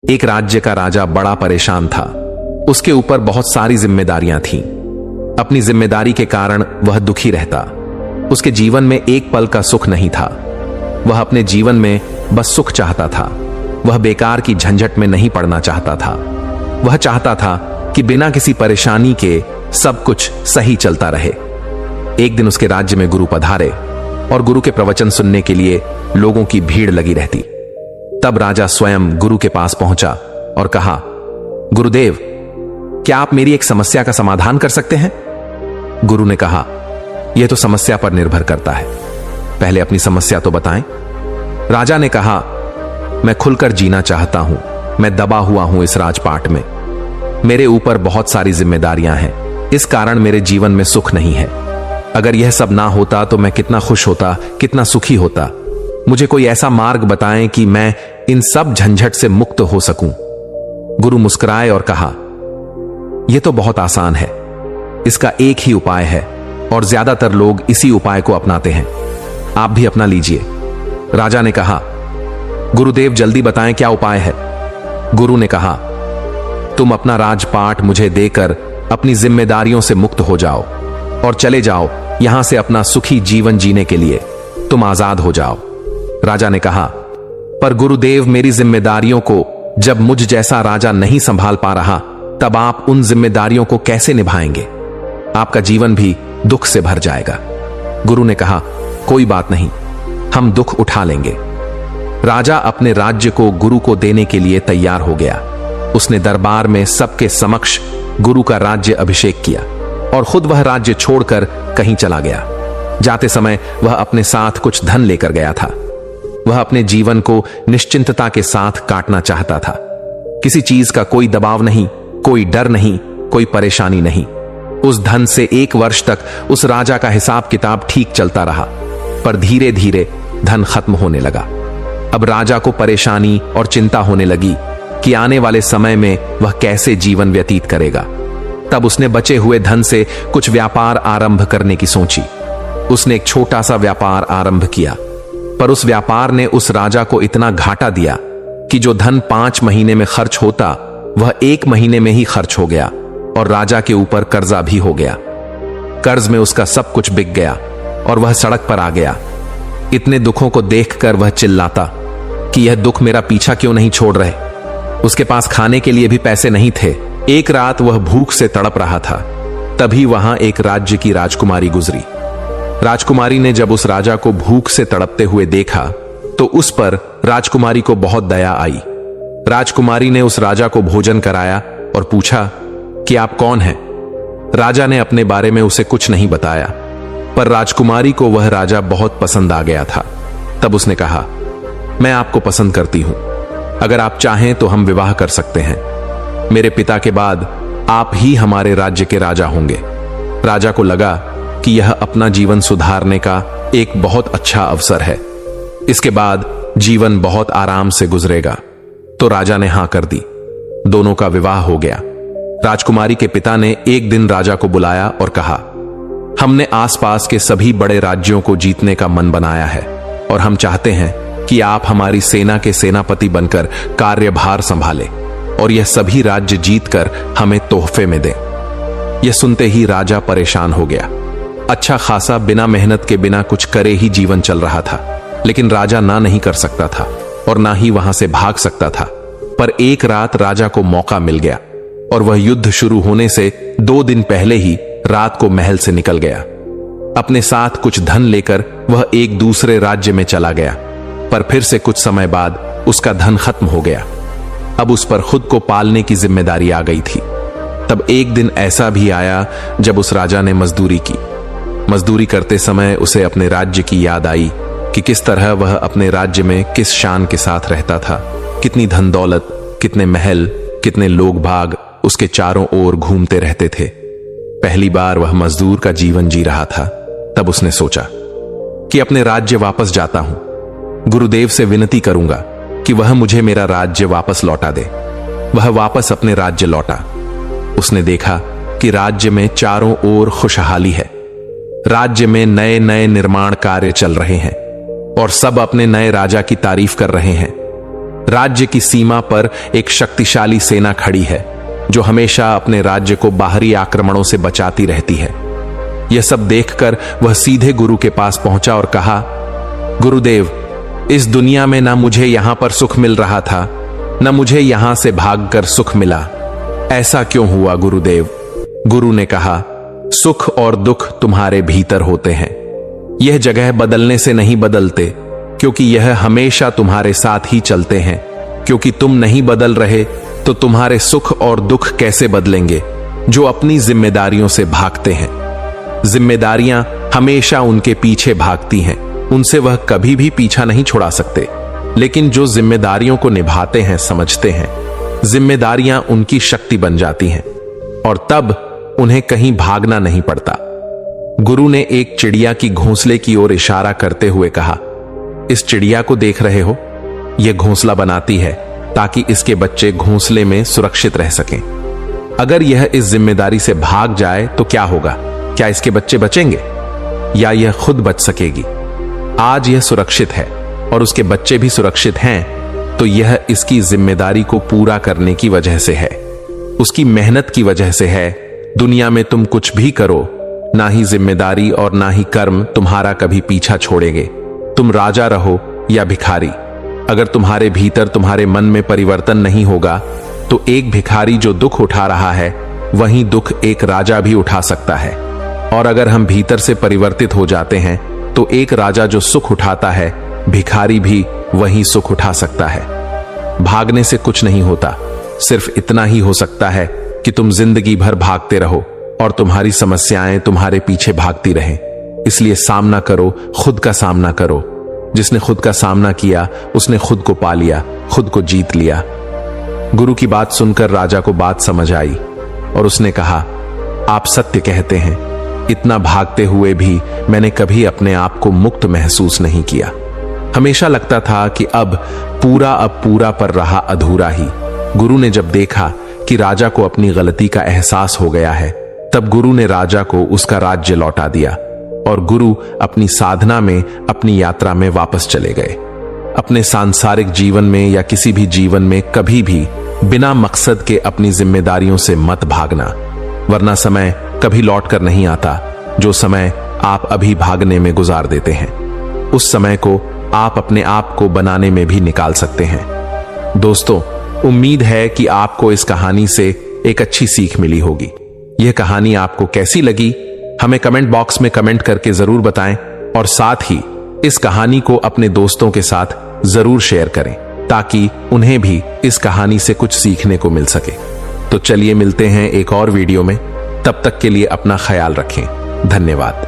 एक राज्य का राजा बड़ा परेशान था। उसके ऊपर बहुत सारी जिम्मेदारियां थीं। अपनी जिम्मेदारी के कारण वह दुखी रहता। उसके जीवन में एक पल का सुख नहीं था। वह अपने जीवन में बस सुख चाहता था। वह बेकार की झंझट में नहीं पड़ना चाहता था। वह चाहता था कि बिना किसी परेशानी के सब कुछ सही चलता रहे। एक दिन उसके राज्य में गुरु पधारे और गुरु के प्रवचन सुनने के लिए लोगों की भीड़ लगी रहती। तब राजा स्वयं गुरु के पास पहुंचा और कहा, गुरुदेव, क्या आप मेरी एक समस्या का समाधान कर सकते हैं? गुरु ने कहा, यह तो समस्या पर निर्भर करता है, पहले अपनी समस्या तो बताएं। राजा ने कहा, मैं खुलकर जीना चाहता हूं। मैं दबा हुआ हूं इस राजपाट में। मेरे ऊपर बहुत सारी जिम्मेदारियां हैं। इस कारण मेरे जीवन में सुख नहीं है। अगर यह सब ना होता तो मैं कितना खुश होता, कितना सुखी होता। मुझे कोई ऐसा मार्ग बताएं कि मैं इन सब झंझट से मुक्त हो सकूं। गुरु मुस्कुराए और कहा, यह तो बहुत आसान है। इसका एक ही उपाय है और ज्यादातर लोग इसी उपाय को अपनाते हैं। आप भी अपना लीजिए। राजा ने कहा, गुरुदेव जल्दी बताएं क्या उपाय है। गुरु ने कहा, तुम अपना राजपाट मुझे देकर अपनी जिम्मेदारियों से मुक्त हो जाओ और चले जाओ यहां से अपना सुखी जीवन जीने के लिए। तुम आजाद हो जाओ। राजा ने कहा, पर गुरुदेव, मेरी जिम्मेदारियों को जब मुझ जैसा राजा नहीं संभाल पा रहा, तब आप उन जिम्मेदारियों को कैसे निभाएंगे? आपका जीवन भी दुख से भर जाएगा। गुरु ने कहा, कोई बात नहीं, हम दुख उठा लेंगे। राजा अपने राज्य को गुरु को देने के लिए तैयार हो गया। उसने दरबार में सबके समक्ष गुरु का राज्य अभिषेक किया और खुद वह राज्य छोड़कर कहीं चला गया। जाते समय वह अपने साथ कुछ धन लेकर गया था। वह अपने जीवन को निश्चिंतता के साथ काटना चाहता था। किसी चीज का कोई दबाव नहीं, कोई डर नहीं, कोई परेशानी नहीं। उस धन से 1 वर्ष तक उस राजा का हिसाब किताब ठीक चलता रहा, पर धीरे धीरे धन खत्म होने लगा। अब राजा को परेशानी और चिंता होने लगी कि आने वाले समय में वह कैसे जीवन व्यतीत करेगा। तब उसने बचे हुए धन से कुछ व्यापार आरंभ करने की सोची। उसने एक छोटा सा व्यापार आरंभ किया, पर उस व्यापार ने उस राजा को इतना घाटा दिया कि जो धन 5 महीने में खर्च होता वह 1 महीने में ही खर्च हो गया और राजा के ऊपर कर्जा भी हो गया। कर्ज में उसका सब कुछ बिक गया और वह सड़क पर आ गया। इतने दुखों को देखकर वह चिल्लाता कि यह दुख मेरा पीछा क्यों नहीं छोड़ रहे। उसके पास खाने के लिए भी पैसे नहीं थे। एक रात वह भूख से तड़प रहा था। तभी वहां एक राज्य की राजकुमारी गुजरी। राजकुमारी ने जब उस राजा को भूख से तड़पते हुए देखा तो उस पर राजकुमारी को बहुत दया आई। राजकुमारी ने उस राजा को भोजन कराया और पूछा कि आप कौन हैं? राजा ने अपने बारे में उसे कुछ नहीं बताया, पर राजकुमारी को वह राजा बहुत पसंद आ गया था। तब उसने कहा, मैं आपको पसंद करती हूं। अगर आप चाहें तो हम विवाह कर सकते हैं। मेरे पिता के बाद आप ही हमारे राज्य के राजा होंगे। राजा को लगा कि यह अपना जीवन सुधारने का एक बहुत अच्छा अवसर है। इसके बाद जीवन बहुत आराम से गुजरेगा। तो राजा ने हां कर दी। दोनों का विवाह हो गया। राजकुमारी के पिता ने एक दिन राजा को बुलाया और कहा, हमने आसपास के सभी बड़े राज्यों को जीतने का मन बनाया है और हम चाहते हैं कि आप हमारी सेना के सेनापति बनकर कार्यभार संभालें और यह सभी राज्य जीतकर हमें तोहफे में दें। यह सुनते ही राजा परेशान हो गया। अच्छा खासा बिना मेहनत के बिना कुछ करे ही जीवन चल रहा था, लेकिन राजा ना नहीं कर सकता था और ना ही वहां से भाग सकता था। पर एक रात राजा को मौका मिल गया और वह युद्ध शुरू होने से 2 दिन पहले ही रात को महल से निकल गया। अपने साथ कुछ धन लेकर वह एक दूसरे राज्य में चला गया, पर फिर से कुछ समय बाद उसका धन खत्म हो गया। अब उस पर खुद को पालने की जिम्मेदारी आ गई थी। तब एक दिन ऐसा भी आया जब उस राजा ने मजदूरी की। मजदूरी करते समय उसे अपने राज्य की याद आई कि किस तरह वह अपने राज्य में किस शान के साथ रहता था। कितनी धन दौलत, कितने महल, कितने लोग भाग उसके चारों ओर घूमते रहते थे। पहली बार वह मजदूर का जीवन जी रहा था। तब उसने सोचा कि अपने राज्य वापस जाता हूं। गुरुदेव से विनती करूंगा कि वह मुझे मेरा राज्य वापस लौटा दे। वह वापस अपने राज्य लौटा। उसने देखा कि राज्य में चारों ओर खुशहाली है। राज्य में नए नए निर्माण कार्य चल रहे हैं और सब अपने नए राजा की तारीफ कर रहे हैं। राज्य की सीमा पर एक शक्तिशाली सेना खड़ी है जो हमेशा अपने राज्य को बाहरी आक्रमणों से बचाती रहती है। यह सब देखकर वह सीधे गुरु के पास पहुंचा और कहा, गुरुदेव, इस दुनिया में ना मुझे यहां पर सुख मिल रहा था, न मुझे यहां से भागकर सुख मिला। ऐसा क्यों हुआ गुरुदेव? गुरु ने कहा, सुख और दुख तुम्हारे भीतर होते हैं। यह जगह बदलने से नहीं बदलते, क्योंकि यह हमेशा तुम्हारे साथ ही चलते हैं। क्योंकि तुम नहीं बदल रहे तो तुम्हारे सुख और दुख कैसे बदलेंगे जो अपनी जिम्मेदारियों से भागते हैं। जिम्मेदारियां हमेशा उनके पीछे भागती हैं, उनसे वह कभी भी पीछा नहीं छुड़ा सकते। लेकिन जो जिम्मेदारियों को निभाते हैं, समझते हैं, जिम्मेदारियां उनकी शक्ति बन जाती हैं और तब उन्हें कहीं भागना नहीं पड़ता। गुरु ने एक चिड़िया की घोंसले की ओर इशारा करते हुए कहा, इस चिड़िया को देख रहे हो? यह घोंसला बनाती है ताकि इसके बच्चे घोंसले में सुरक्षित रह सकें। अगर यह इस जिम्मेदारी से भाग जाए तो क्या होगा? क्या इसके बच्चे बचेंगे या यह खुद बच सकेगी? आज यह सुरक्षित है और उसके बच्चे भी सुरक्षित हैं, तो यह इसकी जिम्मेदारी को पूरा करने की वजह से है, उसकी मेहनत की वजह से है। दुनिया में तुम कुछ भी करो, ना ही जिम्मेदारी और ना ही कर्म तुम्हारा कभी पीछा छोड़ेंगे। तुम राजा रहो या भिखारी, अगर तुम्हारे भीतर तुम्हारे मन में परिवर्तन नहीं होगा तो एक भिखारी जो दुख उठा रहा है वहीं दुख एक राजा भी उठा सकता है। और अगर हम भीतर से परिवर्तित हो जाते हैं तो एक राजा जो सुख उठाता है, भिखारी भी वही सुख उठा सकता है। भागने से कुछ नहीं होता, सिर्फ इतना ही हो सकता है कि तुम जिंदगी भर भागते रहो और तुम्हारी समस्याएं तुम्हारे पीछे भागती रहें। इसलिए सामना करो, खुद का सामना करो। जिसने खुद का सामना किया उसने खुद को पा लिया, खुद को जीत लिया। गुरु की बात सुनकर राजा को बात समझ आई और उसने कहा, आप सत्य कहते हैं, इतना भागते हुए भी मैंने कभी अपने आप को मुक्त महसूस नहीं किया। हमेशा लगता था कि अब पूरा पर रहा अधूरा ही। गुरु ने जब देखा कि राजा को अपनी गलती का एहसास हो गया है, तब गुरु ने राजा को उसका राज्य लौटा दिया और गुरु अपनी साधना में, अपनी यात्रा में वापस चले गए। अपने सांसारिक जीवन में या किसी भी जीवन में कभी भी बिना मकसद के अपनी जिम्मेदारियों से मत भागना, वरना समय कभी लौट कर नहीं आता। जो समय आप अभी भागने में गुजार देते हैं, उस समय को आप अपने आप को बनाने में भी निकाल सकते हैं। दोस्तों, उम्मीद है कि आपको इस कहानी से एक अच्छी सीख मिली होगी। यह कहानी आपको कैसी लगी हमें कमेंट बॉक्स में कमेंट करके जरूर बताएं और साथ ही इस कहानी को अपने दोस्तों के साथ जरूर शेयर करें ताकि उन्हें भी इस कहानी से कुछ सीखने को मिल सके। तो चलिए मिलते हैं एक और वीडियो में, तब तक के लिए अपना ख्याल रखें। धन्यवाद।